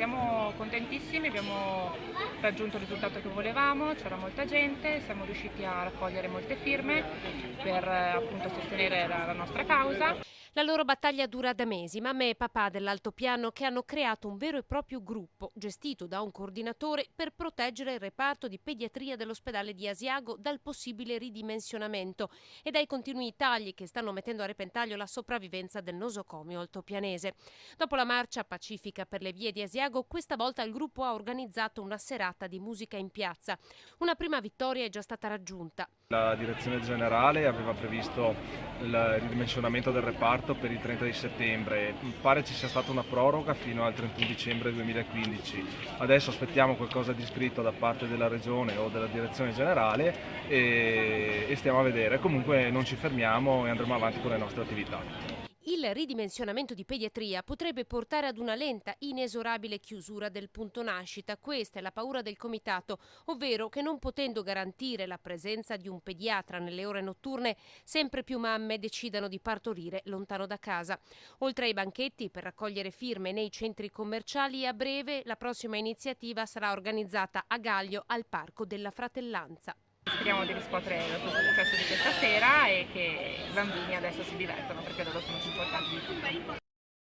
siamo contentissimi, abbiamo raggiunto il risultato che volevamo, c'era molta gente, siamo riusciti a raccogliere molte firme per appunto sostenere la nostra causa. La loro battaglia dura da mesi. Mamme e papà dell'altopiano che hanno creato un vero e proprio gruppo, gestito da un coordinatore, per proteggere il reparto di pediatria dell'ospedale di Asiago dal possibile ridimensionamento e dai continui tagli che stanno mettendo a repentaglio la sopravvivenza del nosocomio altopianese. Dopo la marcia pacifica per le vie di Asiago, questa volta il gruppo ha organizzato una serata di musica in piazza. Una prima vittoria è già stata raggiunta. La direzione generale aveva previsto il ridimensionamento del reparto per il 30 di settembre, pare ci sia stata una proroga fino al 31 dicembre 2015. Adesso aspettiamo qualcosa di scritto da parte della regione o della direzione generale e stiamo a vedere. Comunque non ci fermiamo e andremo avanti con le nostre attività. Il ridimensionamento di pediatria potrebbe portare ad una lenta, inesorabile chiusura del punto nascita. Questa è la paura del comitato, ovvero che non potendo garantire la presenza di un pediatra nelle ore notturne, sempre più mamme decidano di partorire lontano da casa. Oltre ai banchetti per raccogliere firme nei centri commerciali, a breve la prossima iniziativa sarà organizzata a Gaglio al Parco della Fratellanza. Speriamo di riscuotere lo stesso successo di questa sera e che i bambini adesso si divertano perché loro sono più importanti di tutto.